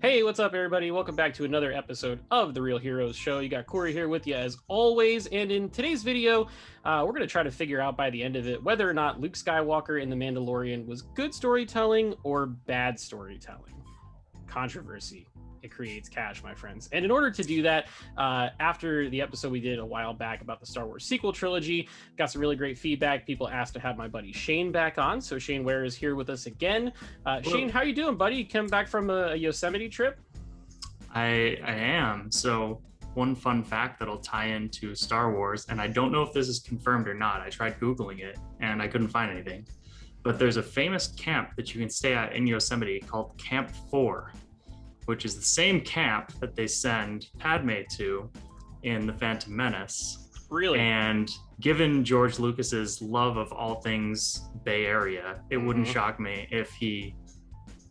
Hey, what's up, everybody? Welcome back to another episode of The Real Heroes Show. You got Cory here with you as always, and in today's video, we're going to try to figure out by the end of it whether or not Luke Skywalker in The Mandalorian was good storytelling or bad storytelling. Controversy. It creates cash, my friends. And in order to do that, after the episode we did a while back about the Star Wars sequel trilogy, got some really great feedback. People asked to have my buddy Shane back on. So Shane Ware is here with us again. Shane, how you doing, buddy? You come back from a Yosemite trip? I am. So one fun fact that'll tie into Star Wars, and I don't know if this is confirmed or not. I tried Googling it and I couldn't find anything. But there's a famous camp that you can stay at in Yosemite called Camp 4, which is the same camp that they send Padme to in The Phantom Menace. Really? And given George Lucas's love of all things Bay Area, it wouldn't shock me if he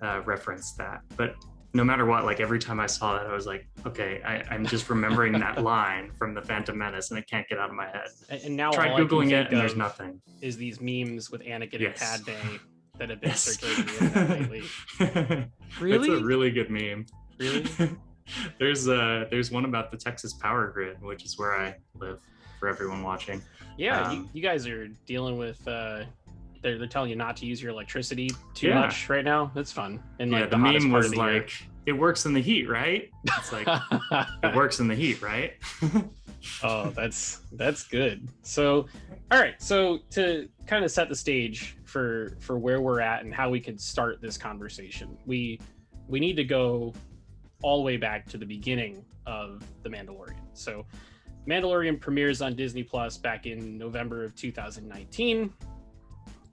referenced that. But no matter what, like every time I saw that, I was like, okay, I'm just remembering that line from The Phantom Menace and it can't get out of my head. And now Try Googling it and there's nothing. Is these memes with Anakin and Padme that have been Yes. circulating the internet lately. Really? It's a really good meme. Really? There's one about the Texas power grid, which is where I live, for everyone watching. Yeah, you guys are dealing with they're telling you not to use your electricity too much right now. That's fun. And like the meme was like, it works in the heat, right? It's like it works in the heat, right? Oh, that's good. So all right, so to kind of set the stage for where we're at and how we could start this conversation, we need to go all the way back to the beginning of The Mandalorian. So Mandalorian premieres on Disney Plus back in November of 2019.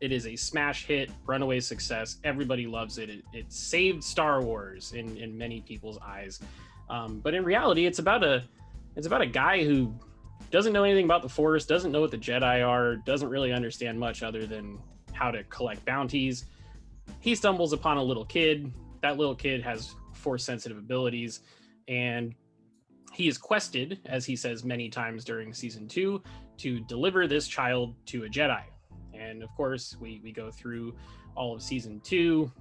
It is a smash hit, runaway success. Everybody loves it. It saved Star Wars in many people's eyes. But in reality, it's about a guy who doesn't know anything about the Force, doesn't know what the Jedi are, doesn't really understand much other than how to collect bounties. He stumbles upon a little kid. That little kid has Force-sensitive abilities, and he is quested, as he says many times during season 2, to deliver this child to a Jedi. And of course, we go through all of season 2.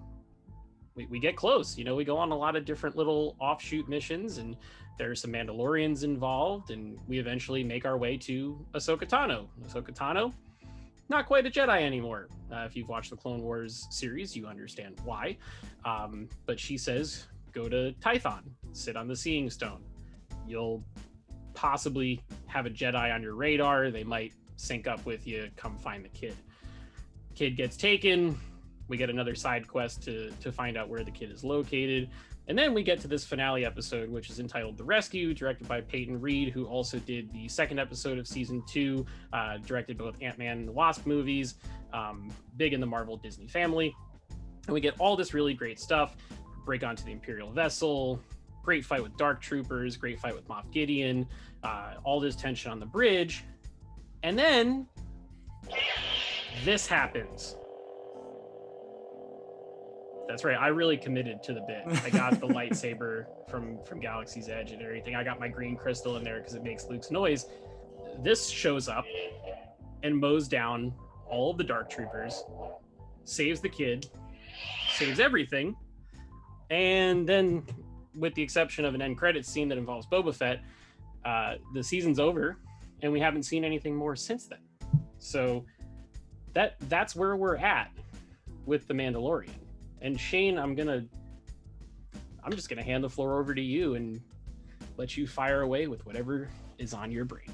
We get close. You know, we go on a lot of different little offshoot missions, and there's some Mandalorians involved, and we eventually make our way to Ahsoka Tano. Ahsoka Tano, not quite a Jedi anymore. If you've watched the Clone Wars series, you understand why. But she says, go to Tython, sit on the Seeing Stone. You'll possibly have a Jedi on your radar. They might sync up with you, come find the kid. Kid gets taken. We get another side quest to find out where the kid is located. And then we get to this finale episode, which is entitled The Rescue, directed by Peyton Reed, who also did the second episode of season 2, directed both Ant-Man and the Wasp movies, big in the Marvel Disney family. And we get all this really great stuff, break onto the Imperial vessel, great fight with Dark Troopers, great fight with Moff Gideon, all this tension on the bridge. And then this happens. That's right. I really committed to the bit. I got the lightsaber from Galaxy's Edge and everything. I got my green crystal in there because it makes Luke's noise. This shows up and mows down all of the Dark Troopers, saves the kid, saves everything. And then, with the exception of an end credits scene that involves Boba Fett, the season's over and we haven't seen anything more since then. So that's where we're at with The Mandalorian. And Shane, I'm just gonna hand the floor over to you and let you fire away with whatever is on your brain.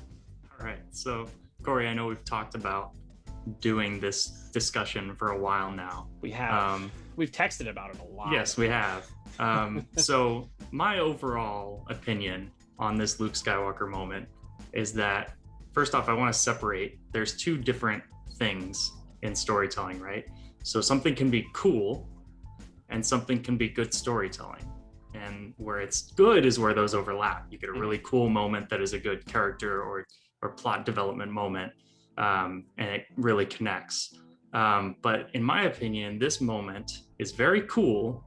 All right. So, Cory, I know we've talked about doing this discussion for a while now. We have. We've texted about it a lot. Yes, we have. So my overall opinion on this Luke Skywalker moment is that, first off, I want to separate. There's two different things in storytelling, right? So something can be cool and something can be good storytelling. And where it's good is where those overlap. You get a really cool moment that is a good character or plot development moment, and it really connects. But in my opinion, this moment is very cool,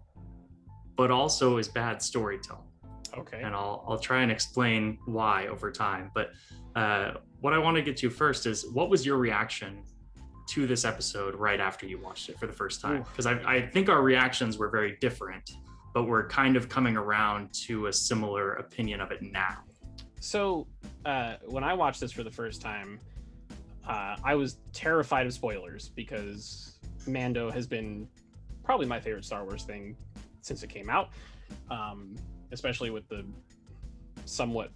but also is bad storytelling. Okay. And I'll try and explain why over time. But what I want to get to first is, what was your reaction to this episode right after you watched it for the first time? Because I think our reactions were very different. but we're kind of coming around to a similar opinion of it now. So when I watched this for the first time, I was terrified of spoilers because Mando has been probably my favorite Star Wars thing since it came out, especially with the somewhat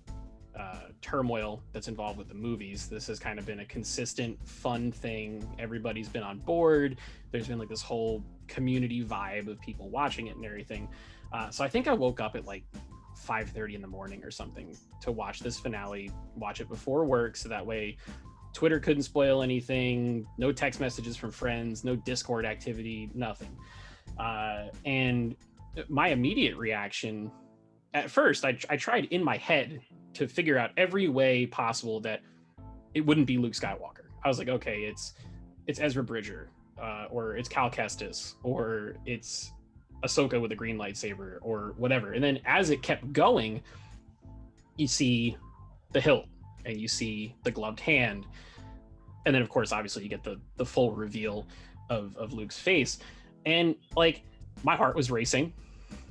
turmoil that's involved with the movies. This has kind of been a consistent fun thing. Everybody's been on board. There's been like this whole community vibe of people watching it and everything. So I think I woke up at like 5:30 in the morning or something to watch this finale, watch it before work, so that way Twitter couldn't spoil anything, no text messages from friends, no Discord activity, nothing. And my immediate reaction, at first, I tried in my head to figure out every way possible that it wouldn't be Luke Skywalker. I was like, okay, it's Ezra Bridger, or it's Cal Kestis, or it's Ahsoka with a green lightsaber, or whatever. And then as it kept going, you see the hilt and you see the gloved hand, and then of course obviously you get the full reveal of Luke's face, and like my heart was racing.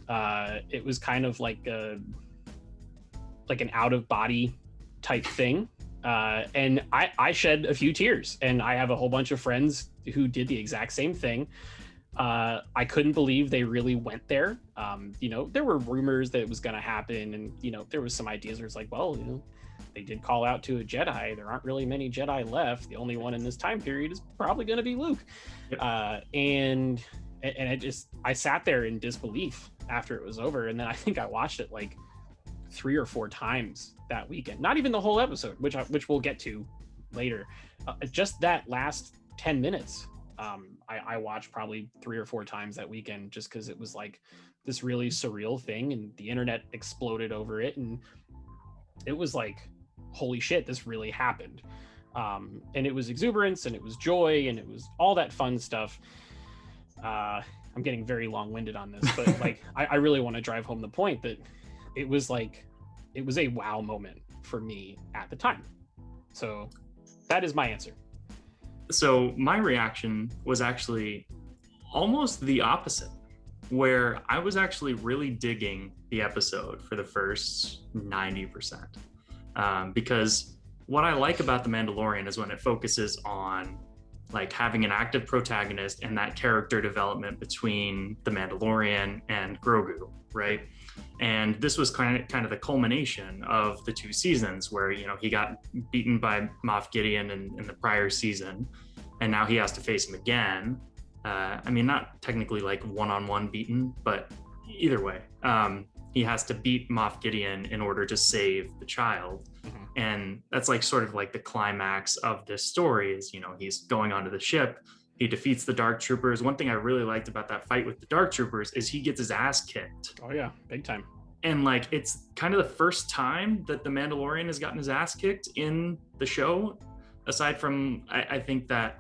It was kind of like an out of body type thing, and I shed a few tears, and I have a whole bunch of friends who did the exact same thing. I couldn't believe they really went there. There were rumors that it was going to happen, and there was some ideas where it's like, well, they did call out to a Jedi. There aren't really many Jedi left. The only one in this time period is probably going to be Luke. Yep. And I sat there in disbelief after it was over, and then I think I watched it like 3 or 4 times that weekend. Not even the whole episode, which we'll get to later. Just that last 10 minutes. I watched probably 3 or 4 times that weekend, just because it was like this really surreal thing, and the internet exploded over it, and it was like, holy shit, this really happened. And it was exuberance, and it was joy, and it was all that fun stuff. I'm getting very long-winded on this, but like I really want to drive home the point that it was a wow moment for me at the time. So that is my answer. So my reaction was actually almost the opposite, where I was actually really digging the episode for the first 90%. Because what I like about The Mandalorian is when it focuses on like having an active protagonist and that character development between the Mandalorian and Grogu, right? And this was kind of the culmination of the 2 seasons where, he got beaten by Moff Gideon in the prior season, and now he has to face him again. Not technically like one-on-one beaten, but either way, he has to beat Moff Gideon in order to save the child. Mm-hmm. And that's like sort of like the climax of this story is, he's going onto the ship, he defeats the Dark Troopers. One thing I really liked about that fight with the Dark Troopers is he gets his ass kicked. Oh yeah, big time. And like, it's kind of the first time that the Mandalorian has gotten his ass kicked in the show, aside from, I think, that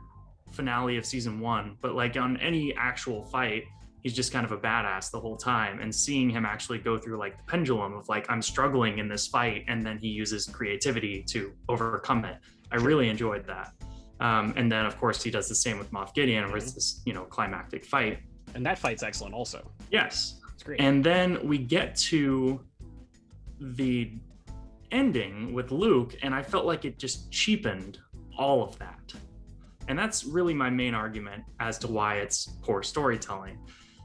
finale of season 1, but like on any actual fight, he's just kind of a badass the whole time. And seeing him actually go through like the pendulum of like, I'm struggling in this fight, and then he uses creativity to overcome it. I really enjoyed that. And then of course he does the same with Moff Gideon, where it's this, climactic fight. And that fight's excellent also. Yes. It's great. And then we get to the ending with Luke, and I felt like it just cheapened all of that. And that's really my main argument as to why it's poor storytelling,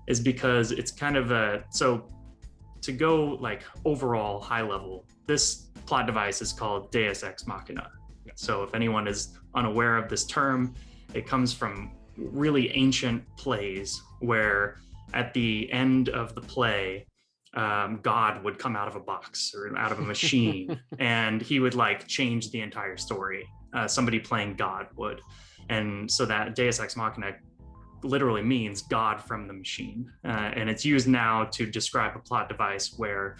is because it's kind of so to go like overall high level, this plot device is called Deus Ex Machina. So if anyone is unaware of this term, it comes from really ancient plays where at the end of the play, God would come out of a box or out of a machine and he would like change the entire story. Somebody playing God would. And so that Deus Ex Machina literally means God from the machine. And it's used now to describe a plot device where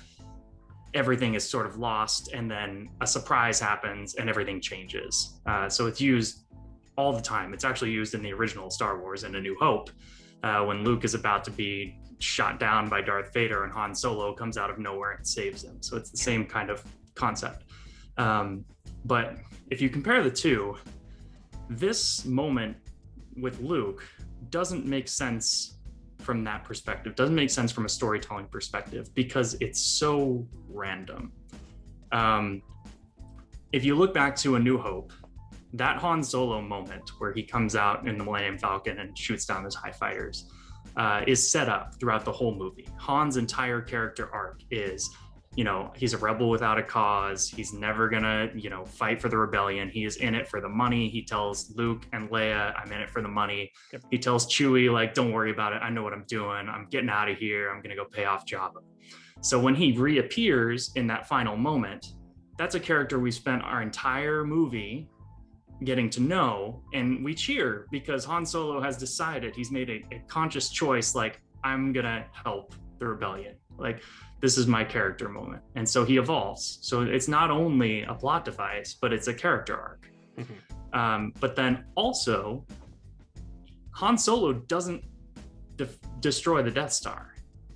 everything is sort of lost and then a surprise happens and everything changes. So it's used all the time. It's actually used in the original Star Wars in A New Hope, when Luke is about to be shot down by Darth Vader and Han Solo comes out of nowhere and saves him. So it's the same kind of concept. But if you compare the two, this moment with Luke doesn't make sense from that perspective, doesn't make sense from a storytelling perspective, because it's so random. If you look back to A New Hope, that Han Solo moment where he comes out in the Millennium Falcon and shoots down those TIE fighters is set up throughout the whole movie. Han's entire character arc is, he's a rebel without a cause. He's never gonna, fight for the rebellion. He is in it for the money. He tells Luke and Leia, I'm in it for the money. Yep. He tells Chewie, like, don't worry about it. I know what I'm doing. I'm getting out of here. I'm gonna go pay off Jabba. So when he reappears in that final moment, that's a character we spent our entire movie getting to know, and we cheer because Han Solo has decided, he's made a conscious choice, like, I'm gonna help the rebellion. Like, this is my character moment. And so he evolves. So it's not only a plot device, but it's a character arc. Mm-hmm. But then also, Han Solo doesn't destroy the Death Star.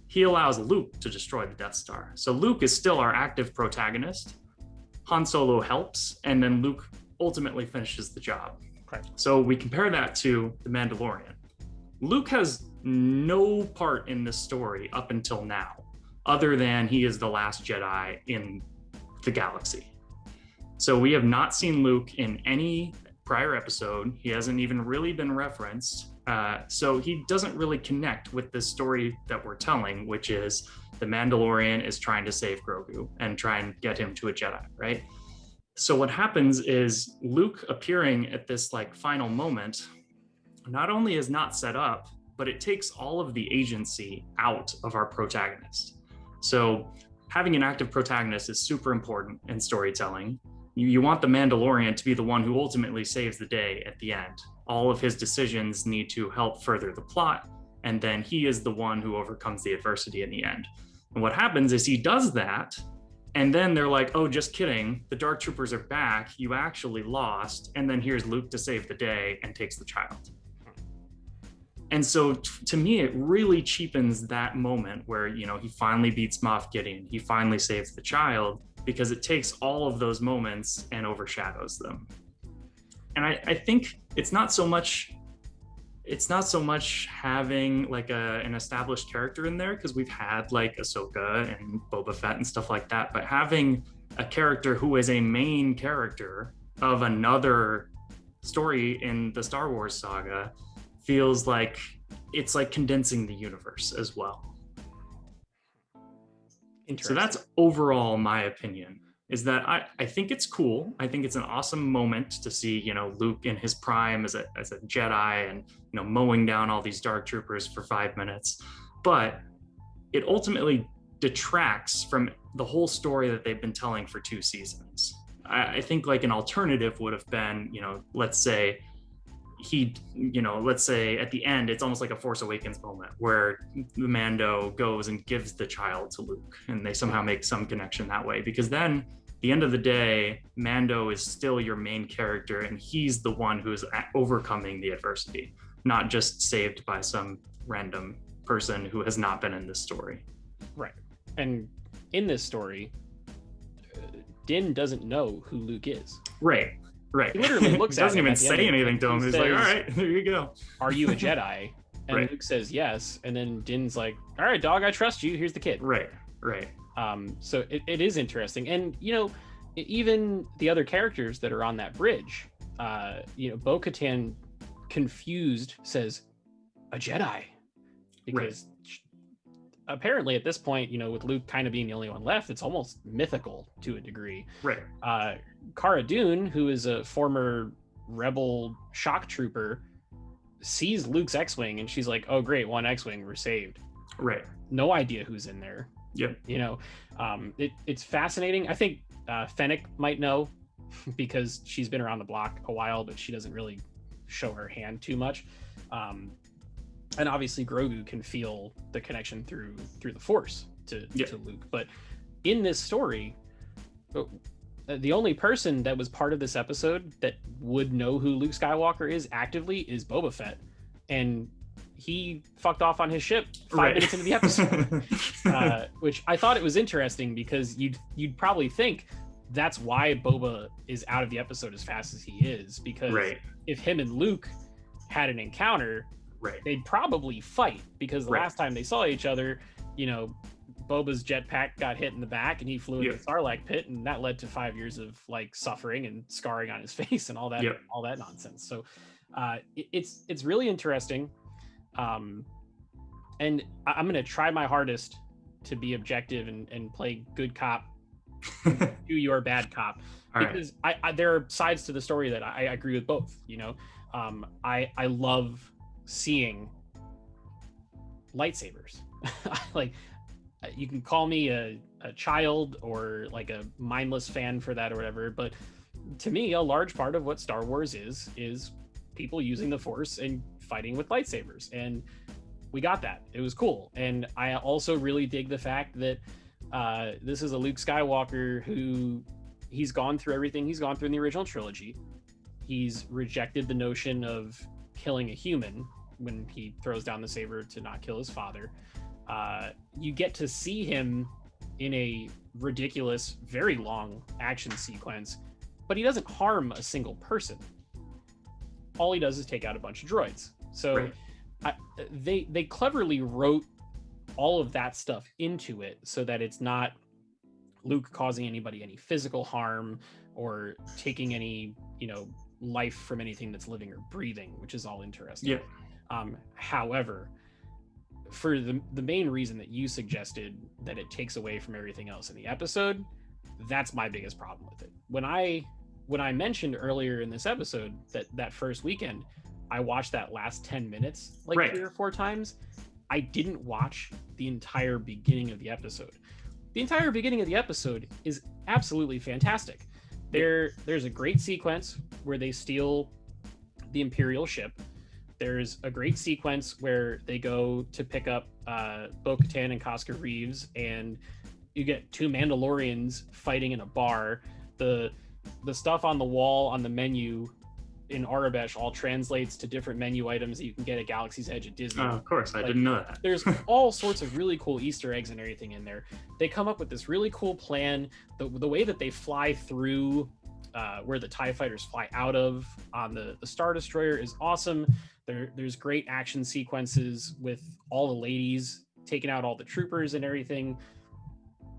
He allows Luke to destroy the Death Star. So Luke is still our active protagonist. Han Solo helps, and then Luke ultimately finishes the job. Okay. So we compare that to The Mandalorian. Luke has no part in this story up until now, other than he is the last Jedi in the galaxy. So we have not seen Luke in any prior episode. He hasn't even really been referenced. So he doesn't really connect with this story that we're telling, which is the Mandalorian is trying to save Grogu and try and get him to a Jedi, right? So what happens is Luke appearing at this like final moment not only is not set up, but it takes all of the agency out of our protagonist. So having an active protagonist is super important in storytelling. You want the Mandalorian to be the one who ultimately saves the day at the end. All of his decisions need to help further the plot, and then he is the one who overcomes the adversity in the end. And what happens is he does that, and then they're like, oh, just kidding, the Dark Troopers are back, you actually lost, and then here's Luke to save the day and takes the child. And so to me, it really cheapens that moment where, he finally beats Moff Gideon, he finally saves the child, because it takes all of those moments and overshadows them. And I think it's not so much having like an established character in there, because we've had like Ahsoka and Boba Fett and stuff like that, but having a character who is a main character of another story in the Star Wars saga feels like it's like condensing the universe as well. So that's overall my opinion, is that I think it's cool. I think it's an awesome moment to see, Luke in his prime as a Jedi and, mowing down all these Dark Troopers for 5 minutes. But it ultimately detracts from the whole story that they've been telling for 2 seasons. I think like an alternative would have been, let's say at the end, it's almost like a Force Awakens moment where the Mando goes and gives the child to Luke, and they somehow make some connection that way. Because then, at the end of the day, Mando is still your main character, and he's the one who is overcoming the adversity, not just saved by some random person who has not been in this story. Right. And in this story, Din doesn't know who Luke is. Right. He literally looks at him. Doesn't even say anything to him. He's like, all right, there you go. Are you a Jedi? And right. Luke says yes. And then Din's like, all right, dog, I trust you. Here's the kid. Right. So it is interesting. And, even the other characters that are on that bridge, Bo-Katan confused says, a Jedi. Because apparently at this point, with Luke kind of being the only one left, it's almost mythical to a degree. Right. Cara Dune, who is a former rebel shock trooper, sees Luke's X-Wing and she's like, oh great, one X-Wing, we're saved. Right. No idea who's in there. Yep. It's fascinating. I think Fennec might know because she's been around the block a while, but she doesn't really show her hand too much. And obviously Grogu can feel the connection through the Force to Luke. But in this story, the only person that was part of this episode that would know who Luke Skywalker is actively is Boba Fett. And he fucked off on his ship 5 minutes into the episode, which I thought it was interesting because you'd probably think that's why Boba is out of the episode as fast as he is, because if him and Luke had an encounter, Right. they'd probably fight, because the last time they saw each other, you know, Boba's jetpack got hit in the back and he flew into the Sarlacc pit, and that led to 5 years of like suffering and scarring on his face and all that nonsense. So it's really interesting, and I'm gonna try my hardest to be objective and play good cop to your bad cop, because I there are sides to the story that I agree with both. You know, I love seeing lightsabers. Like, you can call me a child or like a mindless fan for that or whatever, but to me, a large part of what Star Wars is people using the Force and fighting with lightsabers, and we got that. It was cool. And I also really dig the fact that this is a Luke Skywalker who he's gone through everything he's gone through in the original trilogy. He's rejected the notion of killing a human when he throws down the saber to not kill his father. You get to see him in a ridiculous, very long action sequence, but he doesn't harm a single person. All he does is take out a bunch of droids. So they cleverly wrote all of that stuff into it so that it's not Luke causing anybody any physical harm or taking any, you know, life from anything that's living or breathing, which is all interesting. However, for the main reason that you suggested, that it takes away from everything else in the episode, that's my biggest problem with it. When I mentioned earlier in this episode that first weekend I watched that last 10 minutes like 3 or 4 times, I didn't watch the entire beginning of the episode. The entire beginning of the episode is absolutely fantastic. There's a great sequence where they steal the Imperial ship. There's a great sequence where they go to pick up Bo-Katan and Koska Reeves, and you get 2 Mandalorians fighting in a bar. The stuff on the wall on the menu in Arabesh all translates to different menu items that you can get at Galaxy's Edge at Disney. Oh, of course, I didn't know that. There's all sorts of really cool Easter eggs and everything in there. They come up with this really cool plan. The way that they fly through where the TIE fighters fly out of on the Star Destroyer is awesome. There's great action sequences with all the ladies taking out all the troopers and everything.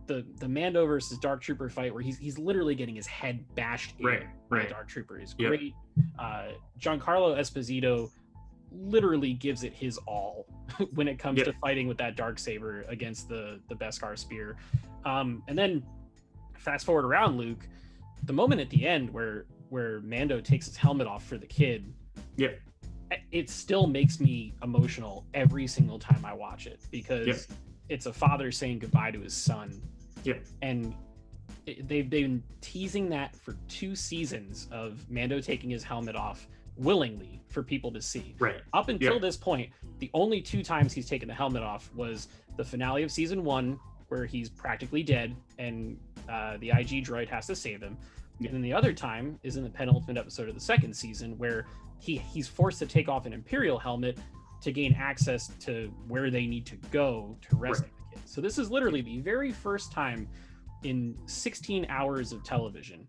The Mando versus Dark Trooper fight where he's literally getting his head bashed in by a Dark Trooper is great. Giancarlo Esposito literally gives it his all when it comes to fighting with that Darksaber against the Beskar spear. And then fast forward around Luke, the moment at the end where Mando takes his helmet off for the kid, it still makes me emotional every single time I watch it, because it's a father saying goodbye to his son. And they've been teasing that for 2 seasons of Mando taking his helmet off willingly for people to see. Up until this point, the only 2 times he's taken the helmet off was the finale of season 1, where he's practically dead and the IG droid has to save him. And then the other time is in the penultimate episode of the 2nd season, where he's forced to take off an Imperial helmet to gain access to where they need to go to rescue the kid. So this is literally the very first time in 16 hours of television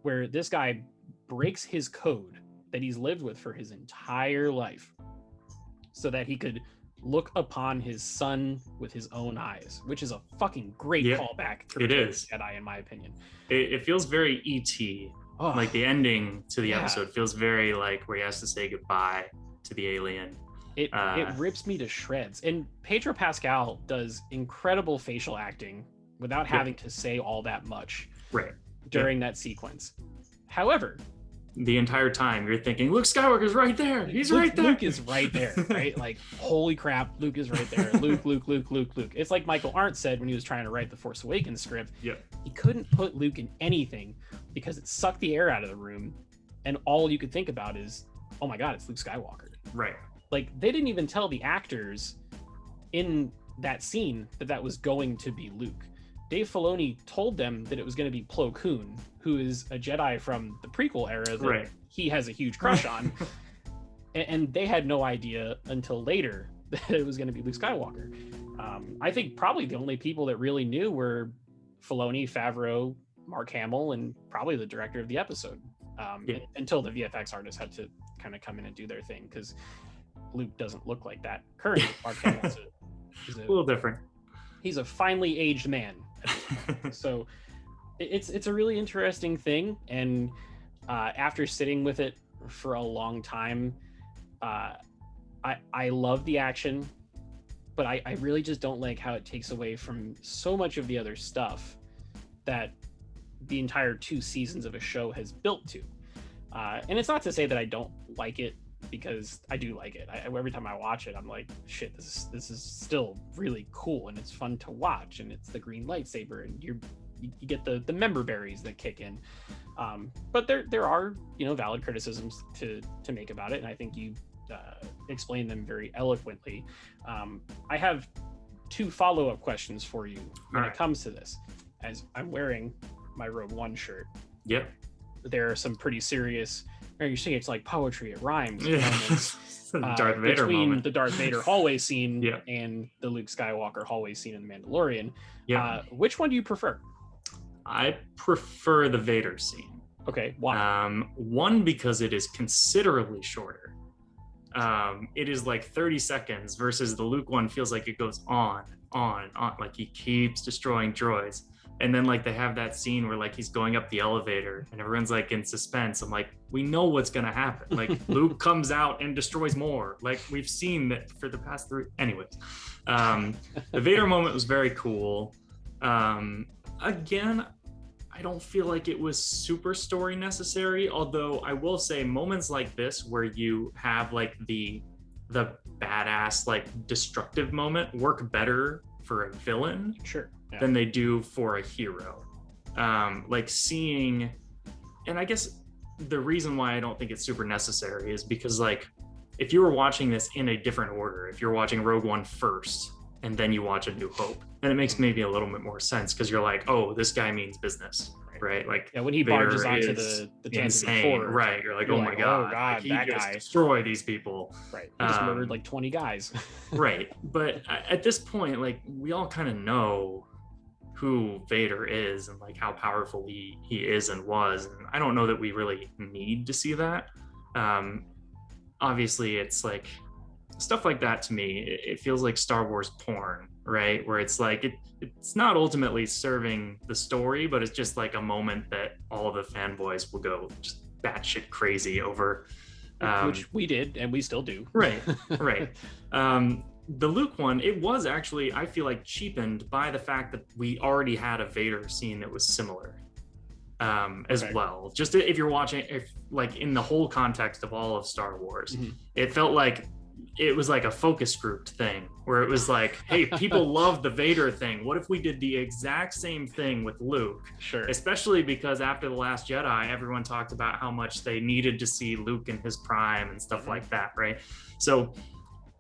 where this guy breaks his code that he's lived with for his entire life so that he could look upon his son with his own eyes, which is a fucking great callback to the Jedi, in my opinion. It feels very E.T. Like the ending to the episode feels very like where he has to say goodbye to the alien. It rips me to shreds. And Pedro Pascal does incredible facial acting without having to say all that much during that sequence. However, the entire time you're thinking, Luke Skywalker's right there. He's right there. Luke is right there, right? Like, holy crap, Luke is right there. Luke. It's like Michael Arndt said when he was trying to write the Force Awakens script. He couldn't put Luke in anything because it sucked the air out of the room. And all you could think about is, oh my God, it's Luke Skywalker. Like, they didn't even tell the actors in that scene that was going to be Luke. Dave Filoni told them that it was going to be Plo Koon, who is a Jedi from the prequel era that he has a huge crush on. And they had no idea until later that it was going to be Luke Skywalker. I think probably the only people that really knew were Filoni, Favreau, Mark Hamill, and probably the director of the episode. Until the VFX artists had to kind of come in and do their thing. Because Luke doesn't look like that. Currently, Mark Hamill's a little different. He's a finely aged man at this point. So it's a really interesting thing, and after sitting with it for a long time, I love the action, but I really just don't like how it takes away from so much of the other stuff that the entire 2 seasons of a show has built to. And it's not to say that I don't like it, because I do like it. Every time I watch it, I'm like, shit, this is still really cool, and it's fun to watch, and it's the green lightsaber, and you get the member berries that kick in. But there are, you know, valid criticisms to make about it, and I think you explained them very eloquently. I have 2 follow-up questions for you when it comes to this, as I'm wearing my Rogue One shirt. Yep. There are some pretty serious, you're seeing it's like poetry, it rhymes. Yeah. Darth Vader between moment. the Darth Vader hallway scene Yeah. and the Luke Skywalker hallway scene in The Mandalorian. Yeah. Which one do you prefer? I prefer the Vader scene. Okay, why? One, because it is considerably shorter. It is like 30 seconds versus the Luke one feels like it goes on, like he keeps destroying droids. And then like they have that scene where like he's going up the elevator and everyone's like in suspense. I'm like, we know what's gonna happen. Like Luke comes out and destroys more. Like we've seen that for the past 3. Anyways, the Vader moment was very cool. Again, I don't feel like it was super story necessary. Although I will say moments like this where you have like the badass like destructive moment work better for a villain. Sure. Yeah. Than they do for a hero. Like seeing, and I guess the reason why I don't think it's super necessary is because like if you were watching this in a different order, if you're watching Rogue One first and then you watch A New Hope, then it makes maybe a little bit more sense, because you're like, oh, this guy means business, right? Like when he Vader barges onto is the Tantive insane, 4, right? You're like, you're oh my god, oh god, like, he that just guy destroy these people, right? He just murdered like 20 guys. Right. But at this point, like we all kind of know who Vader is and like how powerful he is and was, and I don't know that we really need to see that. Obviously it's like stuff like that to me, it feels like Star Wars porn, right? Where it's like it's not ultimately serving the story, but it's just like a moment that all of the fanboys will go just batshit crazy over, which we did and we still do. Right. The Luke one, it was actually, I feel like, cheapened by the fact that we already had a Vader scene that was similar as well. Just if you're watching, if like in the whole context of all of Star Wars, it felt like it was like a focus group thing where it was like, hey, people love the Vader thing. What if we did the exact same thing with Luke? Sure. Especially because after The Last Jedi, everyone talked about how much they needed to see Luke in his prime and stuff like that, right? So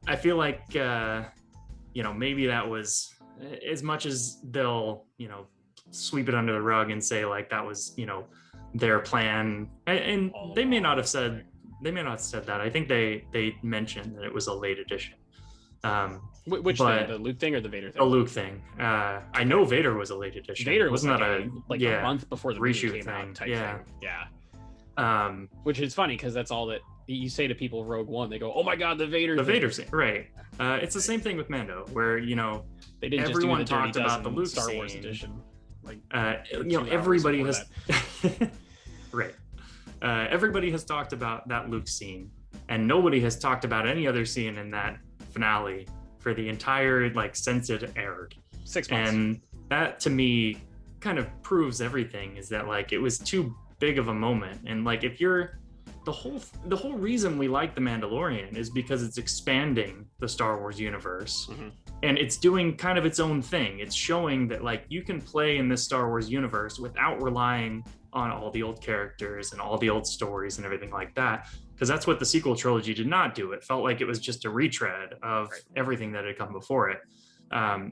I feel like, you know, maybe that was, as much as they'll, you know, sweep it under the rug and say like that was, you know, their plan. And they may not have said that. I think they mentioned that it was a late edition. Which thing, the Luke thing or the Vader thing? The Luke thing. I know Vader was a late edition. Vader was wasn't like a month before the reshoot movie came out type thing. Yeah. Which is funny because that's all that you say to people Rogue One. They go, "Oh my god, the Vader scene." Right. It's the same thing with Mando, where you know they didn't everyone just do the talked about the Luke Star Wars scene. edition. Like you know, everybody has right. Everybody has talked about that Luke scene, and nobody has talked about any other scene in that finale for the entire like since it aired. 6 months. And that to me kind of proves everything, is that like it was too big of a moment. And like if you're the whole reason we like The Mandalorian is because it's expanding the Star Wars universe, and it's doing kind of its own thing. It's showing that like you can play in this Star Wars universe without relying on all the old characters and all the old stories and everything like that, because that's what the sequel trilogy did not do. It felt like it was just a retread of everything that had come before it.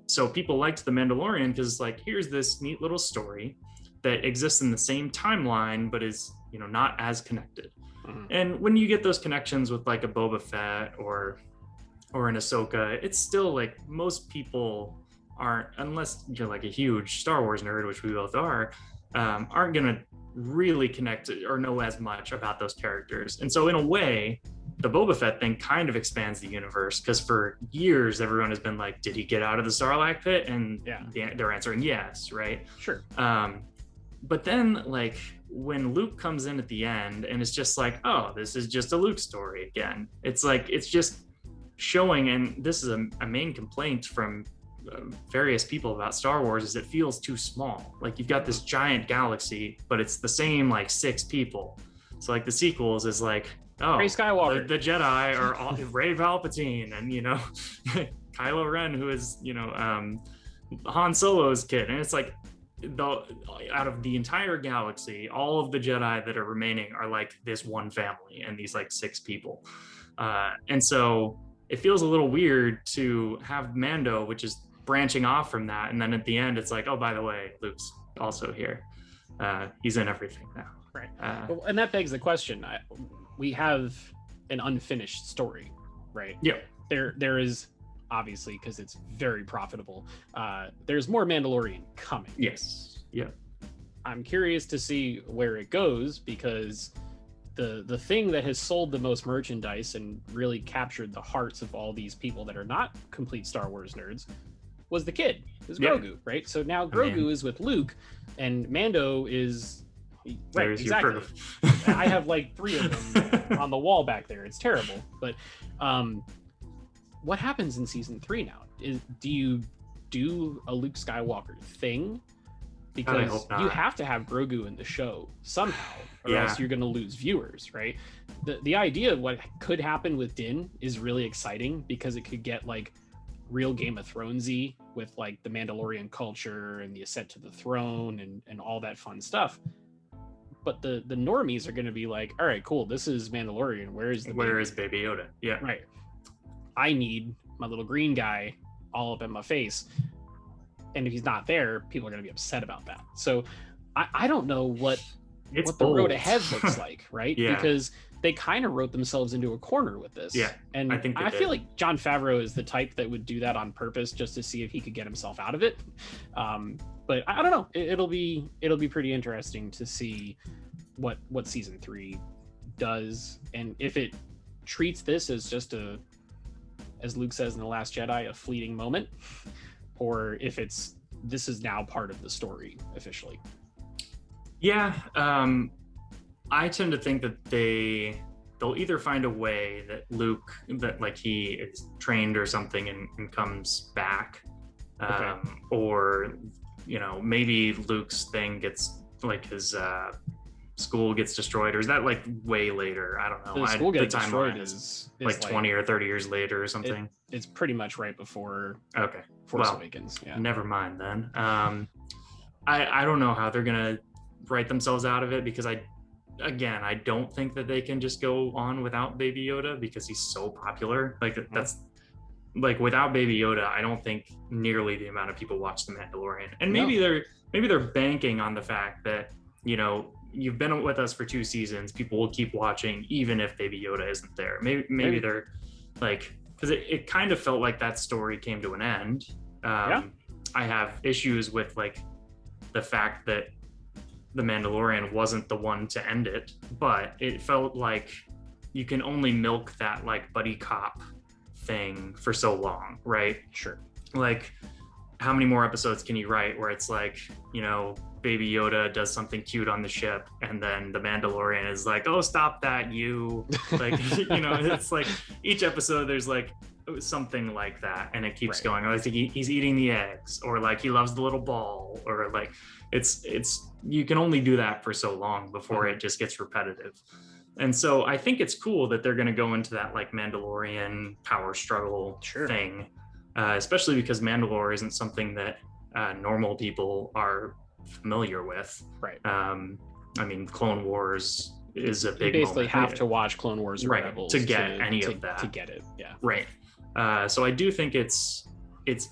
So people liked The Mandalorian because like, here's this neat little story that exists in the same timeline but is, you know, not as connected. And when you get those connections with like a Boba Fett or an Ahsoka, it's still like most people aren't, unless you're like a huge Star Wars nerd, which we both are, aren't gonna really connect or know as much about those characters. And so in a way, the Boba Fett thing kind of expands the universe, because for years everyone has been like, did he get out of the Sarlacc pit? And they're answering yes, right? Sure. But then like when Luke comes in at the end and it's just like, oh, this is just a Luke story again. It's like, it's just showing, and this is a main complaint from various people about Star Wars, is it feels too small. Like you've got this giant galaxy, but it's the same like 6 people. So like the sequels is like, oh, Rey Skywalker, the Jedi are all Rey Palpatine, and Kylo Ren, who is Han Solo's kid, and it's like out of the entire galaxy, all of the Jedi that are remaining are like this one family and these like 6 people, and so it feels a little weird to have Mando, which is branching off from that, and then at the end it's like, oh, by the way, Luke's also here. He's in everything now. Right. Well, and that begs the question. We have an unfinished story, right? Yeah. There is, obviously, because it's very profitable, there's more Mandalorian coming. Yes. Yeah. I'm curious to see where it goes, because the thing that has sold the most merchandise and really captured the hearts of all these people that are not complete Star Wars nerds was the kid. It was Grogu, right? So now Grogu is with Luke, and Mando is... Right, exactly. I have like 3 of them on the wall back there. It's terrible. But what happens in season 3 now? Do you do a Luke Skywalker thing? Because you have to have Grogu in the show somehow, or else you're going to lose viewers, right? The idea of what could happen with Din is really exciting, because it could get like real Game of Thronesy with like the Mandalorian culture and the ascent to the throne and all that fun stuff. But the normies are going to be like, all right, cool, this is Mandalorian. Where is Baby Yoda? Yeah. Right. I need my little green guy all up in my face. And if he's not there, people are going to be upset about that. So I don't know what the road ahead looks like, right? Yeah. Because they kind of wrote themselves into a corner with this. Yeah. And I feel like Jon Favreau is the type that would do that on purpose just to see if he could get himself out of it. But I don't know. It'll be pretty interesting to see what season 3 does, and if it treats this as just as Luke says in The Last Jedi, a fleeting moment, or if this is now part of the story officially. Yeah, I tend to think that they'll either find a way that Luke, that like he is trained or something and comes back, or maybe Luke's thing gets like his school gets destroyed, or is that like way later? I don't know. The school getting destroyed is like 20 or 30 years later or something. It's pretty much right before Force Awakens. Yeah. Never mind then. I don't know how they're gonna write themselves out of it, because I don't think that they can just go on without Baby Yoda, because he's so popular. Like that's like, without Baby Yoda, I don't think nearly the amount of people watch The Mandalorian. And maybe they're banking on the fact that, you've been with us for 2 seasons, people will keep watching even if Baby Yoda isn't there. Maybe they're like, because it kind of felt like that story came to an end. I have issues with like the fact that The Mandalorian wasn't the one to end it, but it felt like you can only milk that like buddy cop thing for so long, right? Sure. Like, how many more episodes can you write where it's like, Baby Yoda does something cute on the ship, and then the Mandalorian is like, oh, stop that, you. Like, it's like each episode there's like something like that, and it keeps going. Or like he's eating the eggs, or like he loves the little ball, or like it's you can only do that for so long before it just gets repetitive. And so I think it's cool that they're going to go into that like Mandalorian power struggle thing, especially because Mandalore isn't something that normal people are familiar with. Right. I mean, Clone Wars is a big you basically moment. Have to watch Clone Wars or Rebels to get any of that. To get it, yeah. Right. So I do think it's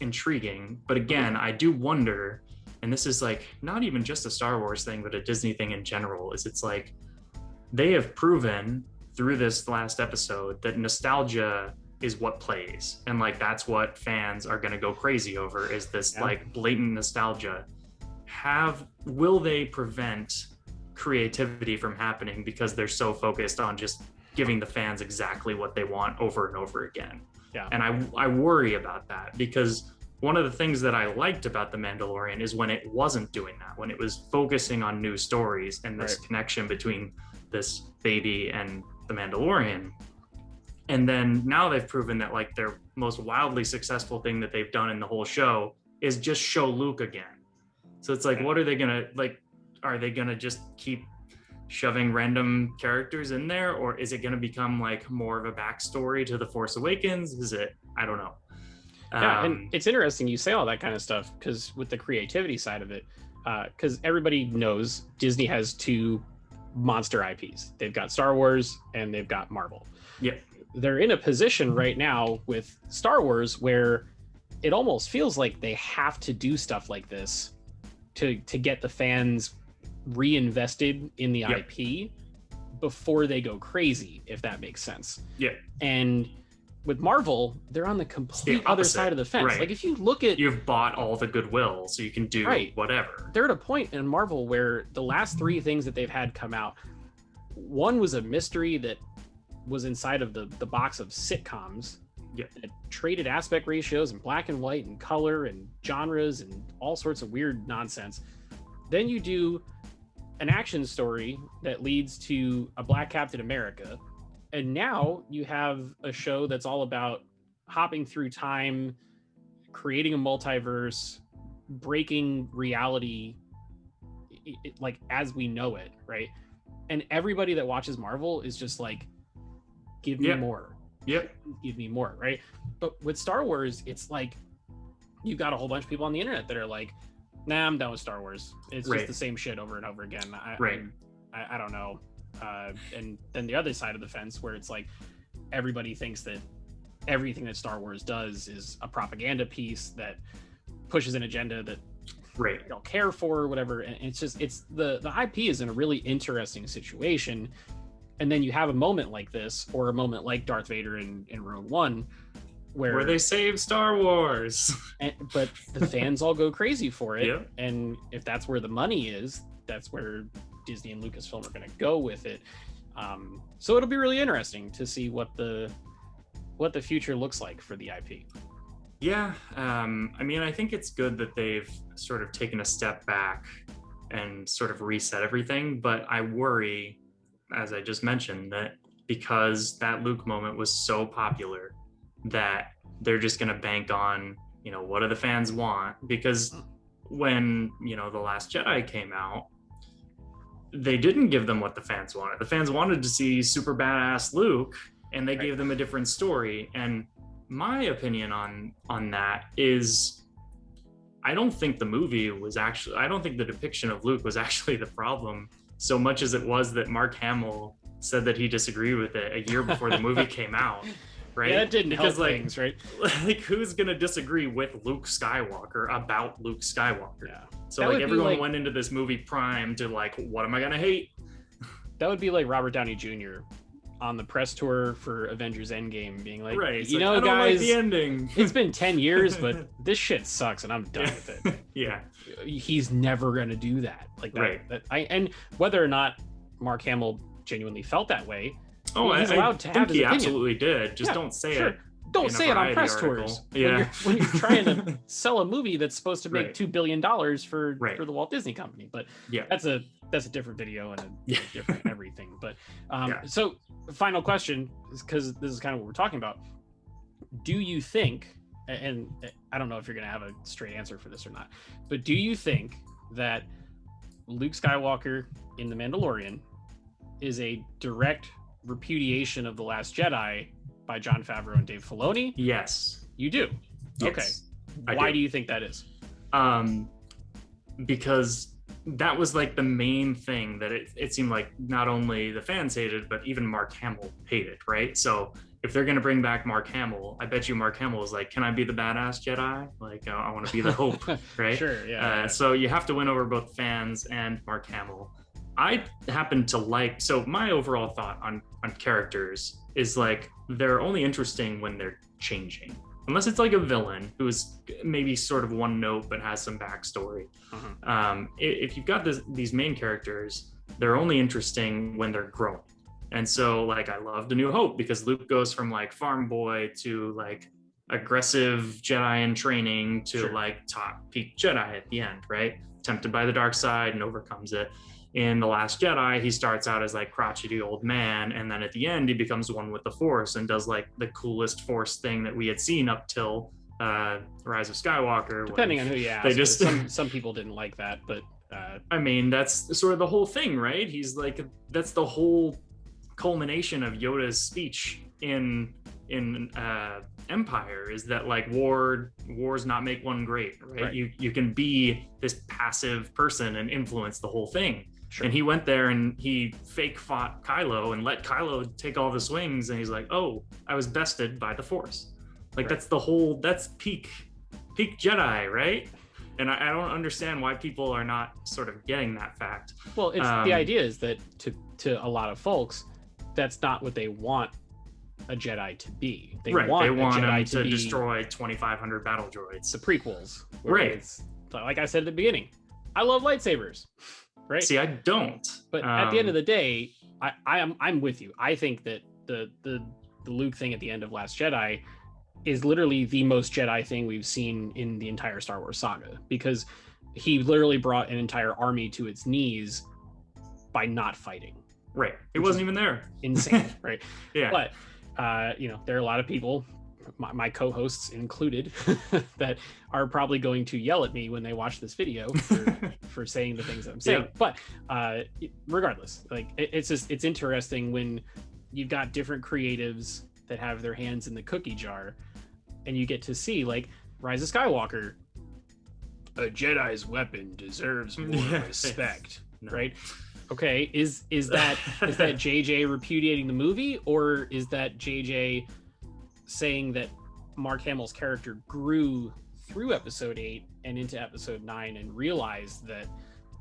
intriguing, but again, I do wonder, and this is like not even just a Star Wars thing, but a Disney thing in general, is it's like they have proven through this last episode that nostalgia is what plays, and like that's what fans are going to go crazy over, is this like blatant nostalgia. Will they prevent creativity from happening because they're so focused on just giving the fans exactly what they want over and over again. Yeah. And I worry about that, because one of the things that I liked about The Mandalorian is when it wasn't doing that, when it was focusing on new stories and this connection between this baby and the Mandalorian. And then now they've proven that like their most wildly successful thing that they've done in the whole show is just show Luke again. So it's like, what are they gonna like? Are they gonna just keep shoving random characters in there, or is it gonna become like more of a backstory to The Force Awakens? Is it? I don't know. Yeah, and it's interesting you say all that kind of stuff, because with the creativity side of it, because everybody knows Disney has two monster IPs. They've got Star Wars and they've got Marvel. Yep. They're in a position right now with Star Wars where it almost feels like they have to do stuff like this to get the fans reinvested in the IP before they go crazy, if that makes sense. Yeah. And with Marvel, they're on the complete other side of the fence. Right. Like if you look at, you've bought all the goodwill, so you can do whatever. They're at a point in Marvel where the last three things that they've had come out, one was a mystery that was inside of the box of sitcoms. Yeah. That traded aspect ratios and black and white and color and genres and all sorts of weird nonsense. Then you do an action story that leads to a Black Captain America. And now you have a show that's all about hopping through time, creating a multiverse, breaking reality, like as we know it, right? And everybody that watches Marvel is just like, give me more. Yep. Give me more, right? But with Star Wars, it's like you've got a whole bunch of people on the internet that are like, nah, I'm done with Star Wars. It's just the same shit over and over again. I don't know. And then the other side of the fence where it's like everybody thinks that everything that Star Wars does is a propaganda piece that pushes an agenda that they don't care for or whatever. And it's just, it's the IP is in a really interesting situation. And then you have a moment like this, or a moment like Darth Vader in Rogue One, where they save Star Wars. But the fans all go crazy for it. Yep. And if that's where the money is, that's where Disney and Lucasfilm are going to go with it. So it'll be really interesting to see what the future looks like for the IP. Yeah. I mean, I think it's good that they've sort of taken a step back and sort of reset everything. But I worry, as I just mentioned, that because that Luke moment was so popular, that they're just going to bank on, what do the fans want? Because when, The Last Jedi came out, they didn't give them what the fans wanted. The fans wanted to see super badass Luke, and they gave them a different story. And my opinion on that is, I don't think the depiction of Luke was actually the problem, so much as it was that Mark Hamill said that he disagreed with it a year before the movie came out. Right? Yeah, it didn't help things, right? Like, who's gonna disagree with Luke Skywalker about Luke Skywalker? Yeah. So like everyone went into this movie primed to like, what am I gonna hate? That would be like Robert Downey Jr. on the press tour for Avengers Endgame being like, I guys, don't like the ending. It's been 10 years, but this shit sucks and I'm done with it. Yeah. He's never gonna do that. Like that. And whether or not Mark Hamill genuinely felt that way, he's allowed to have his opinion. Absolutely did. Just don't say it. Don't say it on press tours. Yeah. When you're trying to sell a movie that's supposed to make $2 billion for the Walt Disney Company. But that's a different video and a different everything. But so final question, because this is kind of what we're talking about. Do you think, and I don't know if you're going to have a straight answer for this or not, but do you think that Luke Skywalker in The Mandalorian is a direct repudiation of The Last Jedi by Jon Favreau and Dave Filoni? Yes. You do? Yes, okay. Why do you think that is? Because that was like the main thing that it seemed like not only the fans hated, but even Mark Hamill hated, right? So if they're going to bring back Mark Hamill, I bet you Mark Hamill is like, can I be the badass Jedi? Like, I want to be the hope, right? Sure, yeah. So you have to win over both fans and Mark Hamill. I happen to like, so my overall thought on characters is like, they're only interesting when they're changing. Unless it's like a villain who's maybe sort of one note but has some backstory. If you've got these main characters, they're only interesting when they're growing. And so like I loved A New Hope because Luke goes from like farm boy to like aggressive Jedi in training to like top peak Jedi at the end, right? Tempted by the dark side and overcomes it. In The Last Jedi, he starts out as like crotchety old man, and then at the end he becomes one with the Force and does like the coolest Force thing that we had seen up till Rise of Skywalker. Depending on who you ask, they just some people didn't like that, but I mean that's sort of the whole thing, right? He's like, that's the whole culmination of Yoda's speech in Empire, is that like wars not make one great, right? You can be this passive person and influence the whole thing. And he went there and he fake fought Kylo and let Kylo take all the swings, and he's like, oh, I was bested by the Force. Like that's peak Jedi, right? And I don't understand why people are not sort of getting that fact. Well, it's the idea is that to a lot of folks, that's not what they want a Jedi to be. They want him to destroy 2,500 battle droids. The prequels, right? It's, like I said at the beginning, I love lightsabers, right? See, I don't. But at the end of the day, I'm with you. I think that the Luke thing at the end of Last Jedi is literally the most Jedi thing we've seen in the entire Star Wars saga, because he literally brought an entire army to its knees by not fighting. Right. It wasn't even there. Insane, right? Yeah. But there are a lot of people, my co-hosts included, that are probably going to yell at me when they watch this video for saying the things that I'm saying. Yeah. But regardless, like it's interesting when you've got different creatives that have their hands in the cookie jar, and you get to see like Rise of Skywalker. A Jedi's weapon deserves more respect, right? Okay, is that JJ repudiating the movie, or is that JJ saying that Mark Hamill's character grew through episode 8 and into episode 9 and realized that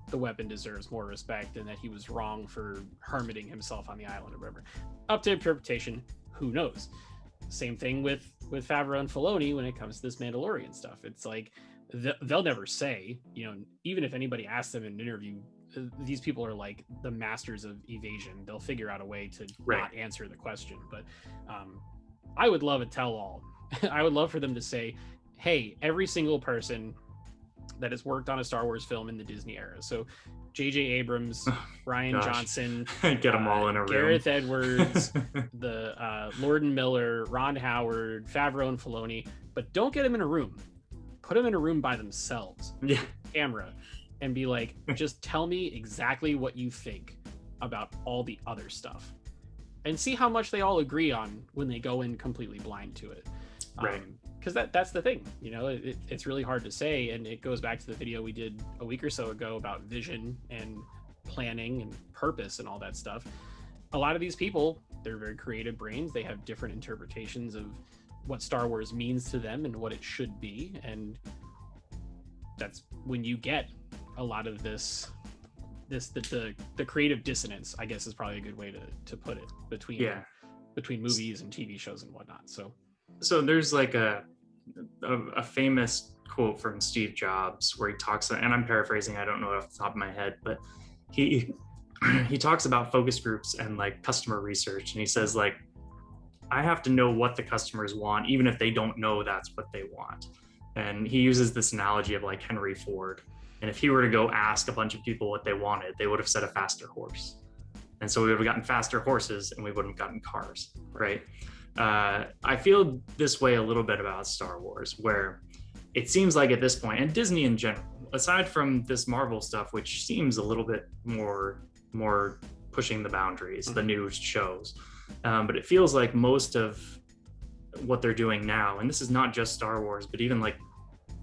the weapon deserves more respect and that he was wrong for hermiting himself on the island or whatever? Up to interpretation, who knows? Same thing with Favreau and Filoni when it comes to this Mandalorian stuff. It's like they'll never say, even if anybody asks them in an interview, these people are like the masters of evasion. They'll figure out a way to not answer the question. But I would love a tell-all. I would love for them to say, hey, every single person that has worked on a Star Wars film in the Disney era. So J.J. Abrams, Rian Johnson, get them all in a Gareth room. Edwards, the Lord and Miller, Ron Howard, Favreau and Filoni, but don't get them in a room. Put them in a room by themselves, camera, and be like, just tell me exactly what you think about all the other stuff, and see how much they all agree on when they go in completely blind to it. Because that's the thing, it's really hard to say, and it goes back to the video we did a week or so ago about vision and planning and purpose and all that stuff. A lot of these people, they're very creative brains. They have different interpretations of what Star Wars means to them and what it should be, and that's when you get a lot of the creative dissonance, I guess is probably a good way to put it, between movies and TV shows and whatnot. So there's like a famous quote from Steve Jobs where he talks, and I'm paraphrasing, I don't know off the top of my head, but he talks about focus groups and like customer research, and he says like, I have to know what the customers want, even if they don't know that's what they want. And he uses this analogy of like Henry Ford. And if he were to go ask a bunch of people what they wanted, they would have said a faster horse. And so we would have gotten faster horses and we wouldn't have gotten cars, right? I feel this way a little bit about Star Wars, where it seems like at this point, and Disney in general, aside from this Marvel stuff, which seems a little bit more pushing the boundaries, the new shows, but it feels like most of what they're doing now, and this is not just Star Wars, but even like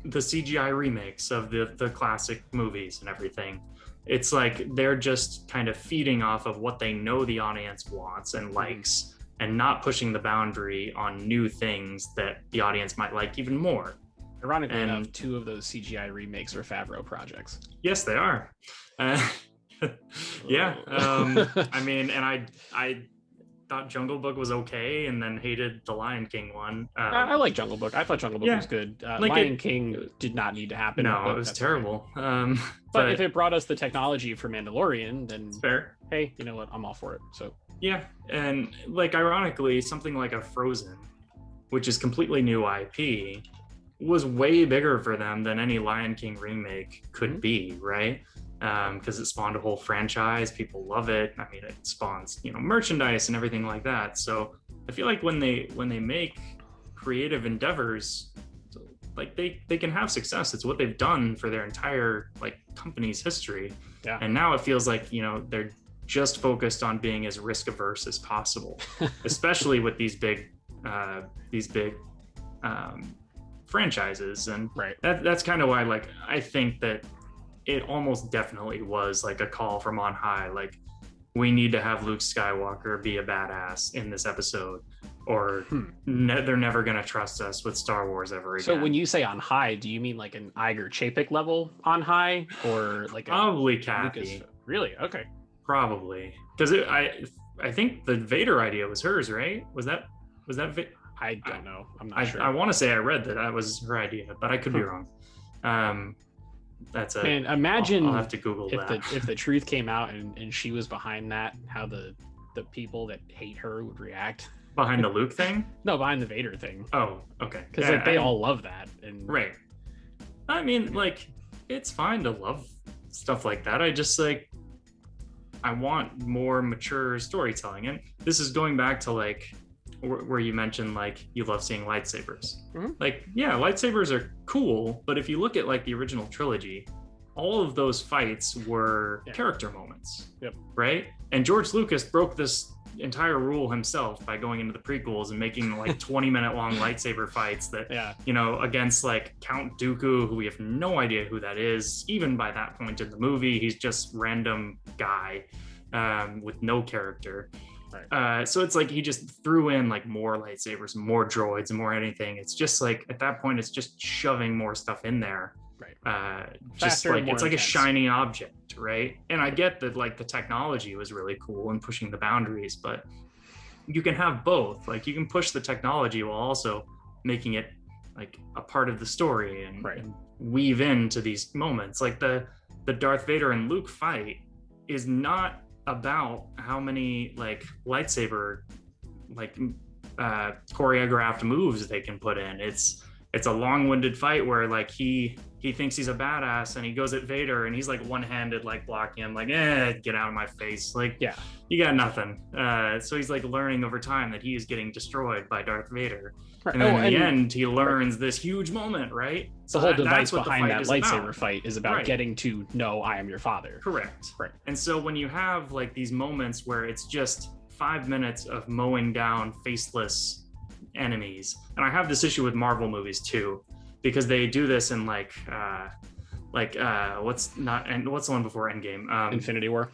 the CGI remakes of the classic movies and everything, it's like they're just kind of feeding off of what they know the audience wants and likes, and not pushing the boundary on new things that the audience might like even more. Ironically enough, 2 of those CGI remakes are Favreau projects. Yes, they are. Yeah. I mean, and I thought Jungle Book was okay, and then hated the Lion King one. I like Jungle Book. I thought Jungle Book was good. Lion King did not need to happen. No, it was terrible. But if it brought us the technology for Mandalorian, then it's fair. Hey, you know what? I'm all for it. So Yeah, and like ironically, something like a Frozen, which is completely new IP, was way bigger for them than any Lion King remake could be, right? Because it spawned a whole franchise. People love it. I mean, it spawns, merchandise and everything like that. So I feel like when they make creative endeavors, like they can have success. It's what they've done for their entire like company's history. Yeah. And now it feels like they're just focused on being as risk averse as possible, especially with these big franchises. And right. That's kind of why, like, I think that it almost definitely was like a call from on high. Like, we need to have Luke Skywalker be a badass in this episode, or they're never going to trust us with Star Wars ever again. So when you say on high, do you mean like an Iger Chapek level on high, or like probably Kathy? Lucas? Really? Okay. Probably, because I think the Vader idea was hers, right? Was that I don't know. I'm not sure. I want to say I read that was her idea, but I could be wrong. That's a man. Imagine I'll have to Google that. If the truth came out and she was behind that, how the people that hate her would react. Behind the Luke thing? No, behind the Vader thing. Oh, okay. Because they all love that. And right. I mean, like, it's fine to love stuff like that. I just I want more mature storytelling. And this is going back to like where you mentioned like you love seeing lightsabers. Like, yeah, lightsabers are cool, but if you look at like the original trilogy, all of those fights were character moments. Yep. Right? And George Lucas broke this entire rule himself by going into the prequels and making like 20-minute long lightsaber fights that against like Count Dooku, who we have no idea who that is. Even by that point in the movie, he's just random guy with no character. Right. So it's like he just threw in like more lightsabers, more droids, and more anything. It's just like at that point, it's just shoving more stuff in there. Right. Just like it's like a shiny object, right? And I get that like the technology was really cool and pushing the boundaries, but you can have both. Like you can push the technology while also making it like a part of the story and weave into these moments. Like the Darth Vader and Luke fight is not about how many like lightsaber like choreographed moves they can put in. It's a long-winded fight where like he thinks he's a badass and he goes at Vader and he's like one-handed like blocking him like get out of my face, like you got nothing. So he's like learning over time that he is getting destroyed by Darth Vader. Right. And then in the end he learns this huge moment, right? So the whole device behind that lightsaber fight is about getting to know I am your father. Correct. Right. And so when you have like these moments where it's just 5 minutes of mowing down faceless enemies, and I have this issue with Marvel movies too, because they do this in what's the one before Endgame? Infinity War,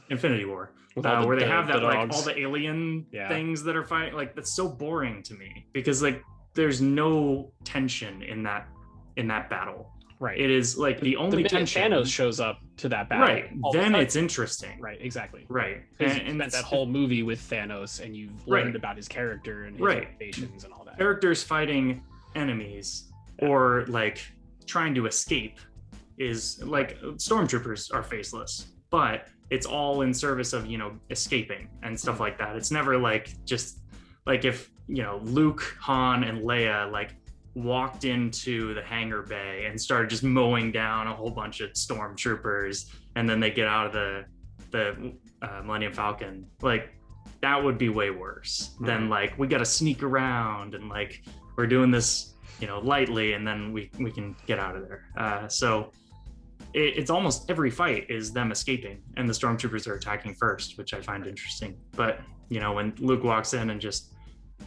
where they have that like all the alien things that are fighting. Like that's so boring to me because like there's no tension in that battle. Right. It is like the only tension. Thanos shows up to that battle. Right. Then it's interesting. Right. Exactly. Right. And spent that whole movie with Thanos, and you've learned about his character and his motivations and all that. Characters fighting enemies or like trying to escape is like stormtroopers are faceless, but it's all in service of escaping and stuff like that. It's never like just like if Luke, Han, and Leia like walked into the hangar bay and started just mowing down a whole bunch of stormtroopers, and then they get out of the Millennium Falcon. Like that would be way worse than like we got to sneak around and like we're doing this lightly, and then we can get out of there. So it's almost every fight is them escaping and the stormtroopers are attacking first, which I find interesting. But when Luke walks in and just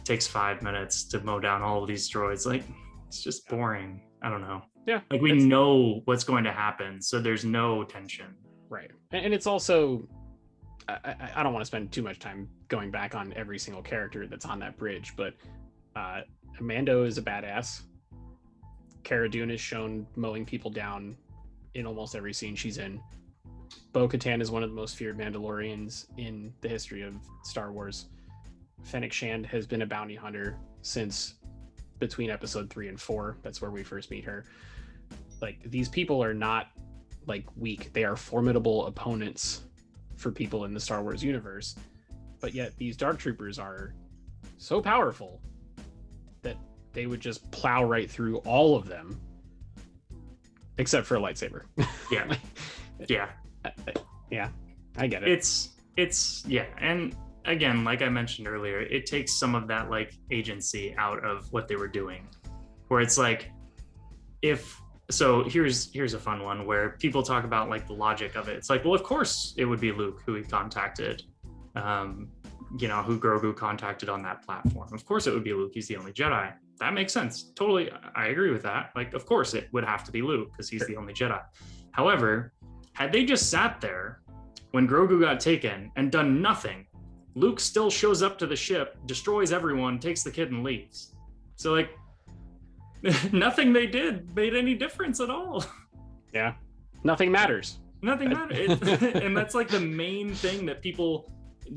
takes 5 minutes to mow down all of these droids, like it's just boring. I don't know. Yeah, like we know what's going to happen, so there's no tension. Right. And it's also I don't want to spend too much time going back on every single character that's on that bridge, but Mando is a badass. Cara Dune is shown mowing people down in almost every scene she's in. Bo-Katan is one of the most feared Mandalorians in the history of Star Wars. Fennec Shand has been a bounty hunter since between episode 3 and 4. That's where we first meet her. Like, these people are not like weak. They are formidable opponents for people in the Star Wars universe. but yet these dark troopers are so powerful that they would just plow right through all of them, except for a lightsaber. Yeah. Yeah. Yeah, I get it. It's yeah, and again, like I mentioned earlier, it takes some of that like agency out of what they were doing, where it's like, if so, here's a fun one where people talk about like the logic of it. It's like, well, of course it would be Luke who he contacted, you know, who Grogu contacted on that platform. Of course it would be Luke. He's the only Jedi. That makes sense. Totally, I agree with that. Like, of course it would have to be Luke because he's the only Jedi. However, had they just sat there when Grogu got taken and done nothing, Luke still shows up to the ship, destroys everyone, takes the kid and leaves. So like, nothing they did made any difference at all. Yeah, nothing matters. Nothing matters. And that's like the main thing that people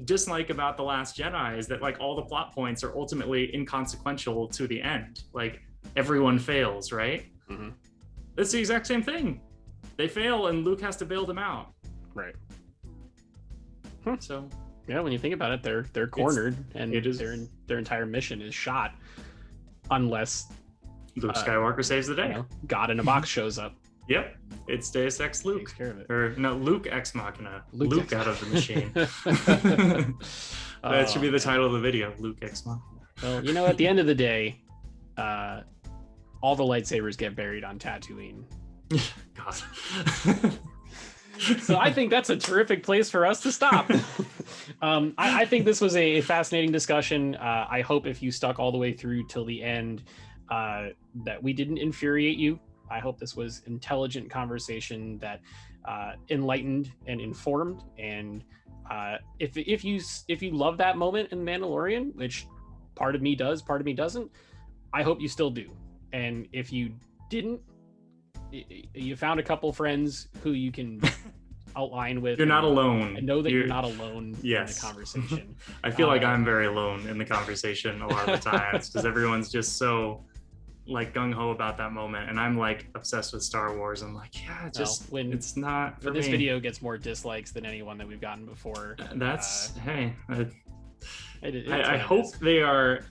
dislike about The Last Jedi, is that like all the plot points are ultimately inconsequential to the end. Like, everyone fails, right? Mm-hmm. It's the exact same thing. They fail and Luke has to bail them out. Right. So yeah, when you think about it, they're cornered, and their entire mission is shot, unless Luke Skywalker saves the day. You know, God in a box shows up. Yep, it's Deus Ex Luke. Takes care of it. Or no, Luke Ex Machina. Luke out of the machine. That should be the title of the video, Luke Ex Machina. Well, you know, at the end of the day, all the lightsabers get buried on Tatooine. God. So I think that's a terrific place for us to stop. I think this was a fascinating discussion. I hope if you stuck all the way through till the end, that we didn't infuriate you. I hope this was intelligent conversation that enlightened and informed. And if you love that moment in Mandalorian, which part of me does, part of me doesn't, I hope you still do. And if you didn't, you found a couple friends who you can outline with. You're not alone. And know that you're not alone in the conversation. I feel like I'm very alone in the conversation a lot of the times, because everyone's just so like gung-ho about that moment, and I'm like obsessed with Star Wars. I'm like, yeah, it's not for me. This me. Video gets more dislikes than anyone that we've gotten before. That's I hope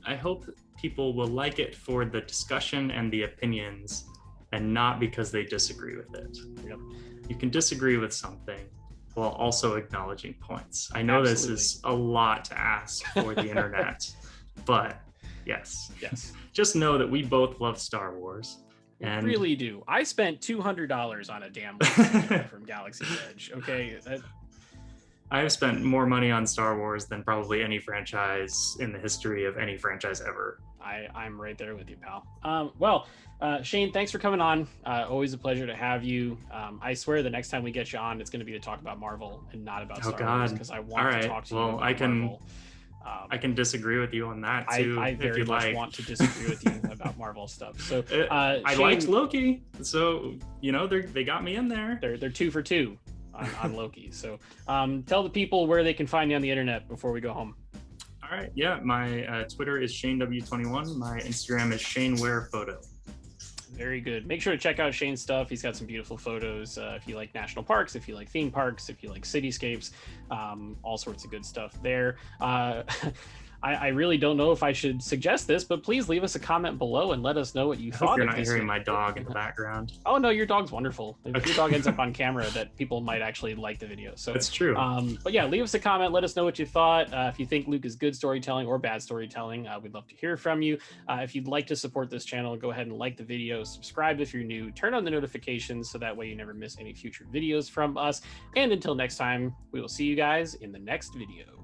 I hope people will like it for the discussion and the opinions, and not because they disagree with it. Yep. You can disagree with something while also acknowledging points. I know This is a lot to ask for the internet, but yes. Just know that we both love Star Wars. And we really do. I spent $200 on a damn lightsaber from Galaxy's Edge. Okay. I have spent more money on Star Wars than probably any franchise in the history of any franchise ever. I'm right there with you, pal. Shane, thanks for coming on. Always a pleasure to have you. I swear the next time we get you on, it's going to be to talk about Marvel and not about Star Wars, because I want to talk to you about Marvel. I can disagree with you on that too. I very much want to disagree with you about Marvel stuff. So I liked Loki, so you know they got me in there. They're 2 for 2 on Loki. So tell the people where they can find you on the internet before we go home. All right, yeah, my Twitter is ShaneW21. My Instagram is Shane Ware Photo. Very good. Make sure to check out Shane's stuff. He's got some beautiful photos. If you like national parks, if you like theme parks, if you like cityscapes, all sorts of good stuff there. I really don't know if I should suggest this, but please leave us a comment below and let us know what you thought. You're not hearing my dog in the background. Oh no, your dog's wonderful. If your dog ends up on camera, that people might actually like the video. So that's true. But yeah, leave us a comment. Let us know what you thought. If you think Luke is good storytelling or bad storytelling, we'd love to hear from you. If you'd like to support this channel, go ahead and like the video, subscribe if you're new, turn on the notifications so that way you never miss any future videos from us. And until next time, we will see you guys in the next video.